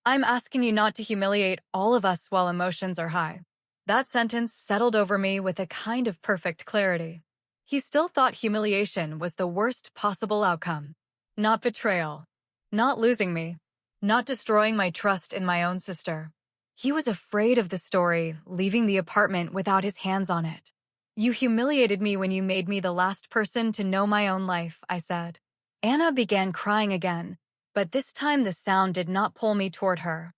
"I'm asking you not to humiliate all of us while emotions are high." That sentence settled over me with a kind of perfect clarity. He still thought humiliation was the worst possible outcome. Not betrayal. Not losing me. Not destroying my trust in my own sister. He was afraid of the story, leaving the apartment without his hands on it. "You humiliated me when you made me the last person to know my own life," I said. Anna began crying again, but this time the sound did not pull me toward her.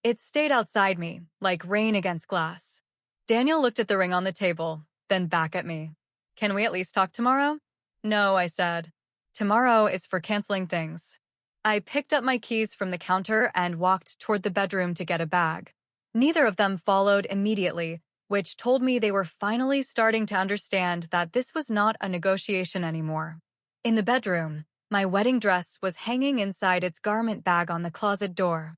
It stayed outside me, like rain against glass. Daniel looked at the ring on the table, then back at me. "Can we at least talk tomorrow?" "No," I said. "Tomorrow is for canceling things." I picked up my keys from the counter and walked toward the bedroom to get a bag. Neither of them followed immediately, which told me they were finally starting to understand that this was not a negotiation anymore. In the bedroom, my wedding dress was hanging inside its garment bag on the closet door.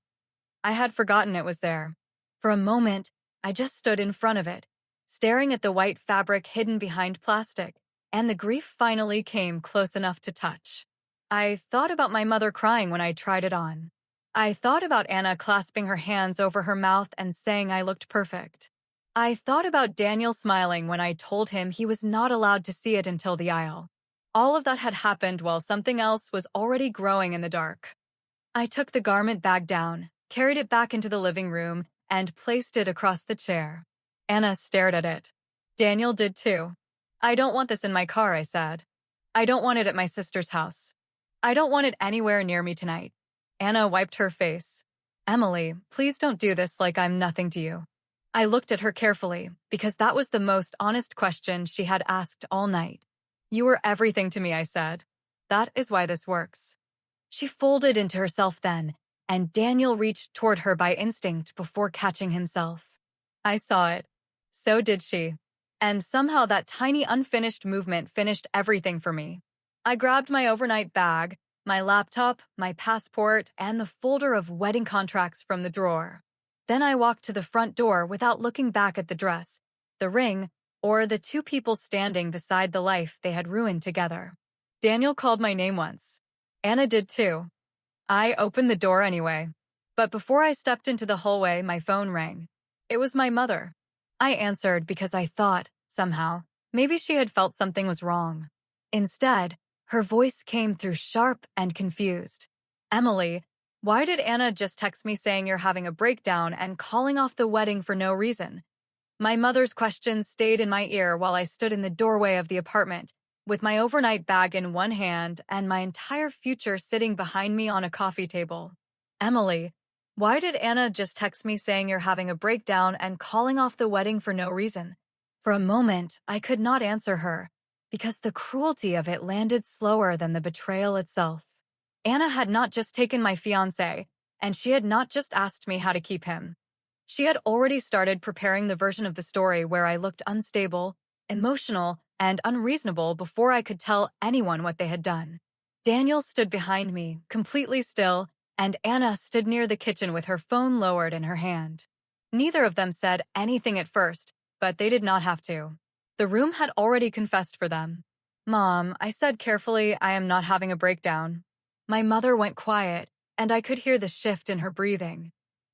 I had forgotten it was there. For a moment, I just stood in front of it, staring at the white fabric hidden behind plastic, and the grief finally came close enough to touch. I thought about my mother crying when I tried it on. I thought about Anna clasping her hands over her mouth and saying I looked perfect. I thought about Daniel smiling when I told him he was not allowed to see it until the aisle. All of that had happened while something else was already growing in the dark. I took the garment bag down, carried it back into the living room, and placed it across the chair. Anna stared at it. Daniel did too. "I don't want this in my car," I said. "I don't want it at my sister's house. I don't want it anywhere near me tonight." Anna wiped her face. "Emily, please don't do this like I'm nothing to you." I looked at her carefully, because that was the most honest question she had asked all night. "You were everything to me," I said. "That is why this works." She folded into herself then, and Daniel reached toward her by instinct before catching himself. I saw it. So did she. And somehow that tiny unfinished movement finished everything for me. I grabbed my overnight bag, my laptop, my passport, and the folder of wedding contracts from the drawer. Then I walked to the front door without looking back at the dress, the ring, or the two people standing beside the life they had ruined together. Daniel called my name once. Anna did too. I opened the door anyway. But before I stepped into the hallway, my phone rang. It was my mother. I answered because I thought, somehow, maybe she had felt something was wrong. Instead, her voice came through sharp and confused. "Emily, why did Anna just text me saying you're having a breakdown and calling off the wedding for no reason?" My mother's questions stayed in my ear while I stood in the doorway of the apartment, with my overnight bag in one hand and my entire future sitting behind me on a coffee table. "Emily, why did Anna just text me saying you're having a breakdown and calling off the wedding for no reason?" For a moment, I could not answer her, because the cruelty of it landed slower than the betrayal itself. Anna had not just taken my fiancé, and she had not just asked me how to keep him. She had already started preparing the version of the story where I looked unstable, emotional, and unreasonable before I could tell anyone what they had done. Daniel stood behind me, completely still, and Anna stood near the kitchen with her phone lowered in her hand. Neither of them said anything at first, but they did not have to. The room had already confessed for them. "Mom," I said carefully, "I am not having a breakdown." My mother went quiet, and I could hear the shift in her breathing.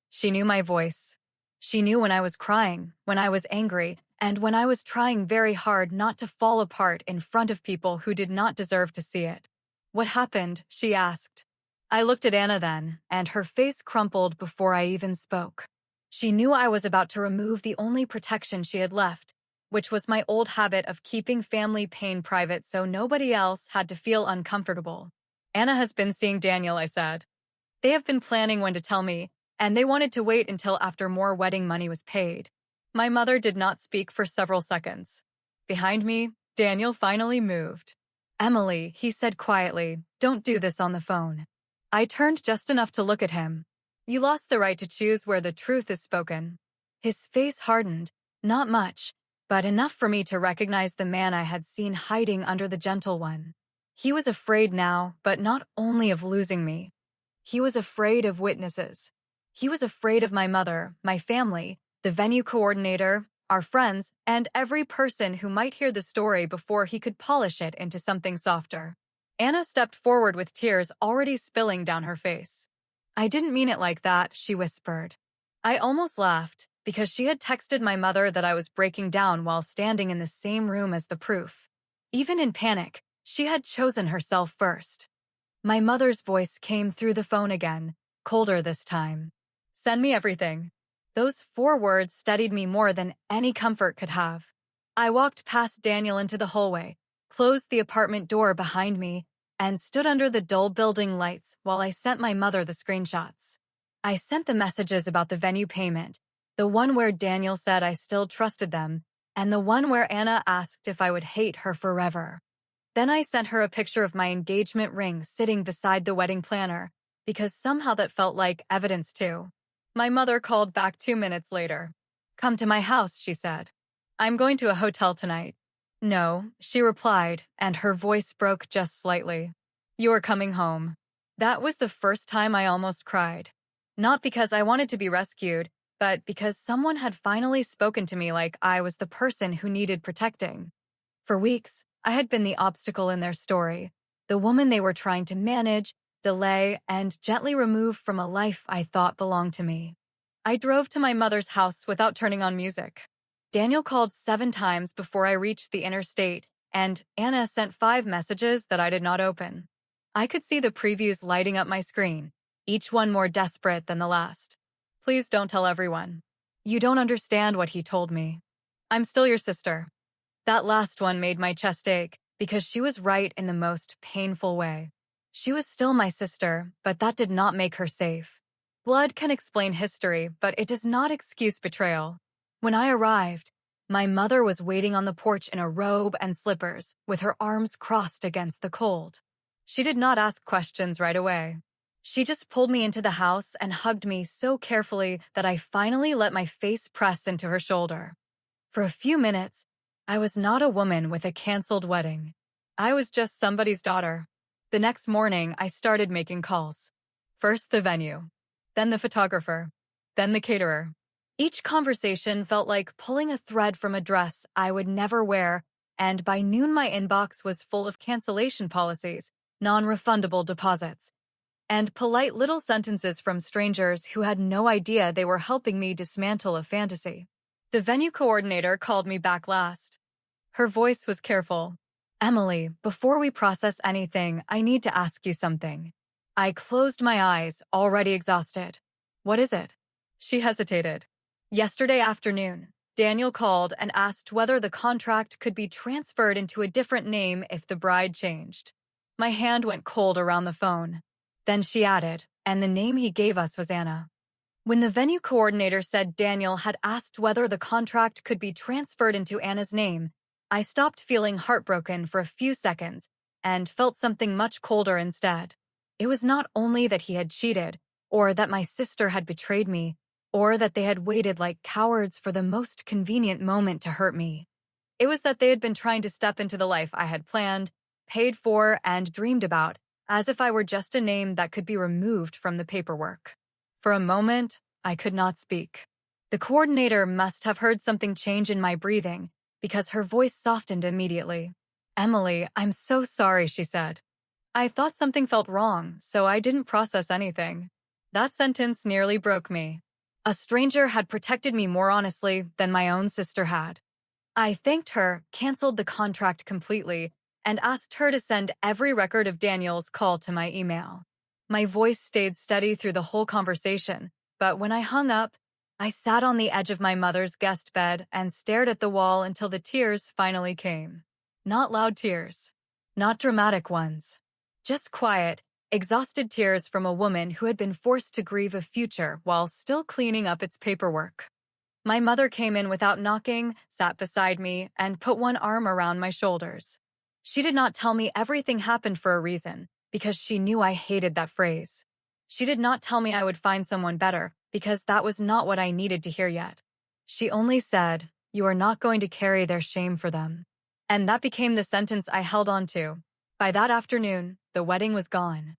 She knew my voice. She knew when I was crying, when I was angry, and when I was trying very hard not to fall apart in front of people who did not deserve to see it. "What happened?" she asked. I looked at Anna then, and her face crumpled before I even spoke. She knew I was about to remove the only protection she had left, which was my old habit of keeping family pain private so nobody else had to feel uncomfortable. "Anna has been seeing Daniel," I said. "They have been planning when to tell me, and they wanted to wait until after more wedding money was paid." My mother did not speak for several seconds. Behind me, Daniel finally moved. "Emily," he said quietly, "don't do this on the phone." I turned just enough to look at him. "You lost the right to choose where the truth is spoken." His face hardened, not much, but enough for me to recognize the man I had seen hiding under the gentle one. He was afraid now, but not only of losing me. He was afraid of witnesses. He was afraid of my mother, my family, the venue coordinator, our friends, and every person who might hear the story before he could polish it into something softer. Anna stepped forward with tears already spilling down her face. "I didn't mean it like that," she whispered. I almost laughed, because she had texted my mother that I was breaking down while standing in the same room as the proof. Even in panic, she had chosen herself first. My mother's voice came through the phone again, colder this time. "Send me everything." Those 4 words steadied me more than any comfort could have. I walked past Daniel into the hallway, closed the apartment door behind me, and stood under the dull building lights while I sent my mother the screenshots. I sent the messages about the venue payment, the one where Daniel said I still trusted them, and the one where Anna asked if I would hate her forever. Then I sent her a picture of my engagement ring sitting beside the wedding planner, because somehow that felt like evidence too. My mother called back 2 minutes later. "Come to my house," she said. "I'm going to a hotel tonight." "No," she replied, and her voice broke just slightly. "You're coming home." That was the first time I almost cried. Not because I wanted to be rescued, but because someone had finally spoken to me like I was the person who needed protecting. For weeks, I had been the obstacle in their story, the woman they were trying to manage, delay, and gently remove from a life I thought belonged to me. I drove to my mother's house without turning on music. Daniel called 7 times before I reached the interstate, and Anna sent 5 messages that I did not open. I could see the previews lighting up my screen, each one more desperate than the last. "Please don't tell everyone. You don't understand what he told me. I'm still your sister." That last one made my chest ache, because she was right in the most painful way. She was still my sister, but that did not make her safe. Blood can explain history, but it does not excuse betrayal. When I arrived, my mother was waiting on the porch in a robe and slippers, with her arms crossed against the cold. She did not ask questions right away. She just pulled me into the house and hugged me so carefully that I finally let my face press into her shoulder. For a few minutes, I was not a woman with a canceled wedding. I was just somebody's daughter. The next morning, I started making calls. First the venue, then the photographer, then the caterer. Each conversation felt like pulling a thread from a dress I would never wear, and by noon my inbox was full of cancellation policies, non-refundable deposits, and polite little sentences from strangers who had no idea they were helping me dismantle a fantasy. The venue coordinator called me back last. Her voice was careful. "Emily, before we process anything, I need to ask you something." I closed my eyes, already exhausted. "What is it?" She hesitated. "Yesterday afternoon, Daniel called and asked whether the contract could be transferred into a different name if the bride changed." My hand went cold around the phone. Then she added, "And the name he gave us was Anna." When the venue coordinator said Daniel had asked whether the contract could be transferred into Anna's name, I stopped feeling heartbroken for a few seconds and felt something much colder instead. It was not only that he had cheated, or that my sister had betrayed me, or that they had waited like cowards for the most convenient moment to hurt me. It was that they had been trying to step into the life I had planned, paid for, and dreamed about, as if I were just a name that could be removed from the paperwork. For a moment, I could not speak. The coordinator must have heard something change in my breathing, because her voice softened immediately. "Emily, I'm so sorry," she said. I thought something felt wrong, so I didn't process anything. That sentence nearly broke me. A stranger had protected me more honestly than my own sister had. I thanked her, canceled the contract completely, and asked her to send every record of Daniel's call to my email. My voice stayed steady through the whole conversation, but when I hung up, I sat on the edge of my mother's guest bed and stared at the wall until the tears finally came. Not loud tears. Not dramatic ones. Just quiet, exhausted tears from a woman who had been forced to grieve a future while still cleaning up its paperwork. My mother came in without knocking, sat beside me, and put one arm around my shoulders. She did not tell me everything happened for a reason, because she knew I hated that phrase. She did not tell me I would find someone better, because that was not what I needed to hear yet. She only said, "You are not going to carry their shame for them." And that became the sentence I held on to. By that afternoon, the wedding was gone.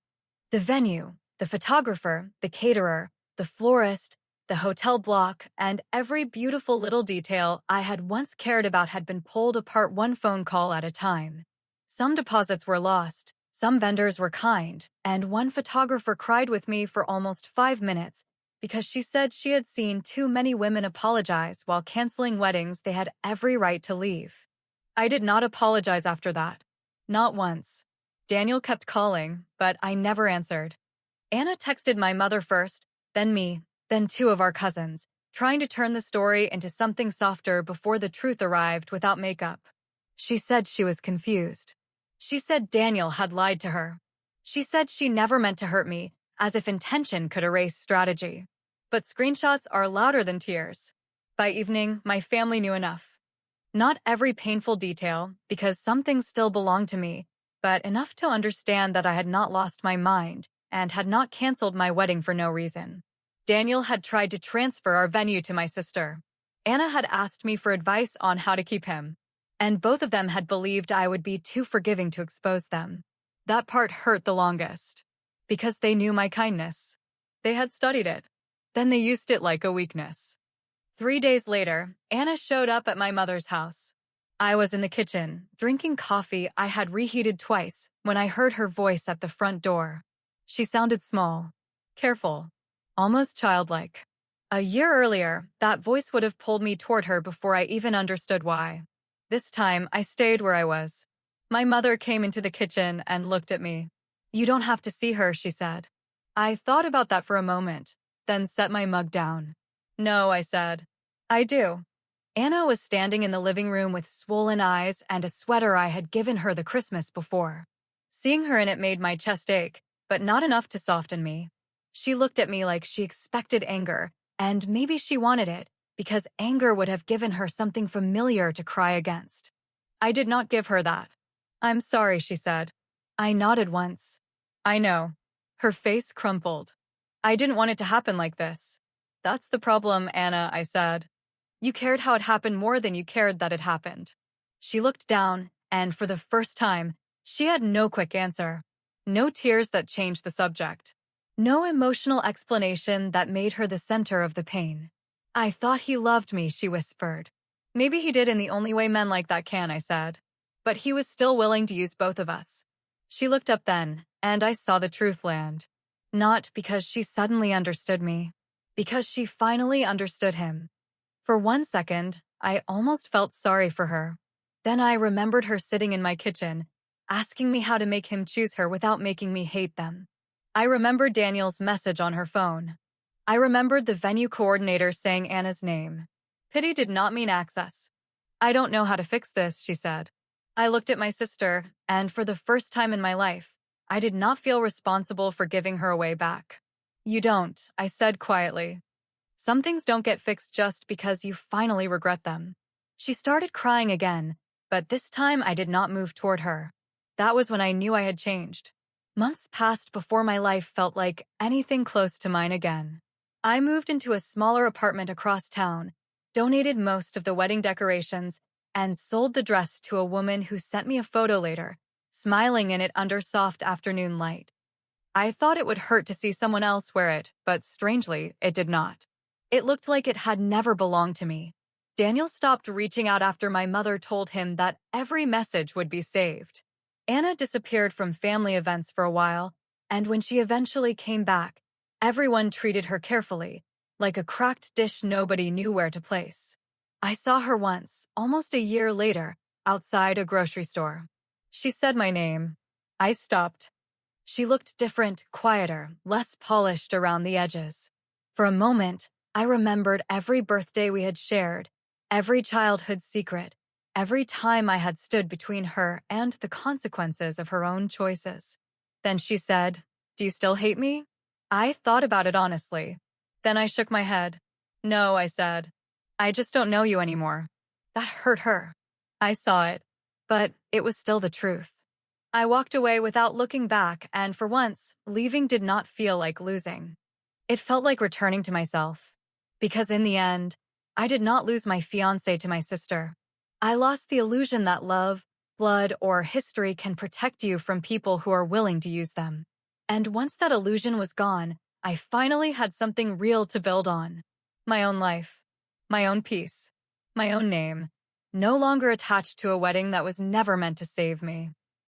The venue, the photographer, the caterer, the florist, the hotel block, and every beautiful little detail I had once cared about had been pulled apart one phone call at a time. Some deposits were lost, some vendors were kind, and one photographer cried with me for almost 5 minutes because she said she had seen too many women apologize while canceling weddings they had every right to leave. I did not apologize after that. Not once. Daniel kept calling, but I never answered. Anna texted my mother first, then me, then two of our cousins, trying to turn the story into something softer before the truth arrived without makeup. She said she was confused. She said Daniel had lied to her. She said she never meant to hurt me, as if intention could erase strategy. But screenshots are louder than tears. By evening, my family knew enough. Not every painful detail, because some things still belonged to me, but enough to understand that I had not lost my mind and had not canceled my wedding for no reason. Daniel had tried to transfer our venue to my sister. Anna had asked me for advice on how to keep him, and both of them had believed I would be too forgiving to expose them. That part hurt the longest, because they knew my kindness. They had studied it. Then they used it like a weakness. 3 days later, Anna showed up at my mother's house. I was in the kitchen, drinking coffee I had reheated twice, when I heard her voice at the front door. She sounded small, careful, almost childlike. A year earlier, that voice would have pulled me toward her before I even understood why. This time, I stayed where I was. My mother came into the kitchen and looked at me. "You don't have to see her," she said. I thought about that for a moment, then set my mug down. "No," I said. "I do." Anna was standing in the living room with swollen eyes and a sweater I had given her the Christmas before. Seeing her in it made my chest ache, but not enough to soften me. She looked at me like she expected anger, and maybe she wanted it, because anger would have given her something familiar to cry against. I did not give her that. "I'm sorry," she said. I nodded once. "I know." Her face crumpled. "I didn't want it to happen like this." "That's the problem, Anna," I said. "You cared how it happened more than you cared that it happened." She looked down, and for the first time, she had no quick answer. No tears that changed the subject. No emotional explanation that made her the center of the pain. "I thought he loved me," she whispered. "Maybe he did in the only way men like that can," I said. "But he was still willing to use both of us." She looked up then, and I saw the truth land. Not because she suddenly understood me, because she finally understood him. For 1 second, I almost felt sorry for her. Then I remembered her sitting in my kitchen, asking me how to make him choose her without making me hate them. I remembered Daniel's message on her phone. I remembered the venue coordinator saying Anna's name. Pity did not mean access. "I don't know how to fix this," she said. I looked at my sister, and for the first time in my life, I did not feel responsible for giving her away back. "You don't," I said quietly. "Some things don't get fixed just because you finally regret them." She started crying again, but this time I did not move toward her. That was when I knew I had changed. Months passed before my life felt like anything close to mine again. I moved into a smaller apartment across town, donated most of the wedding decorations, and sold the dress to a woman who sent me a photo later, smiling in it under soft afternoon light. I thought it would hurt to see someone else wear it, but strangely, it did not. It looked like it had never belonged to me. Daniel stopped reaching out after my mother told him that every message would be saved. Anna disappeared from family events for a while, and when she eventually came back, everyone treated her carefully, like a cracked dish nobody knew where to place. I saw her once, almost a year later, outside a grocery store. She said my name. I stopped. She looked different, quieter, less polished around the edges. For a moment, I remembered every birthday we had shared, every childhood secret, every time I had stood between her and the consequences of her own choices. Then she said, "Do you still hate me?" I thought about it honestly. Then I shook my head. "No," I said. "I just don't know you anymore." That hurt her. I saw it, but it was still the truth. I walked away without looking back, and for once, leaving did not feel like losing. It felt like returning to myself. Because in the end, I did not lose my fiancé to my sister. I lost the illusion that love, blood, or history can protect you from people who are willing to use them. And once that illusion was gone, I finally had something real to build on. My own life. My own peace. My own name. No longer attached to a wedding that was never meant to save me.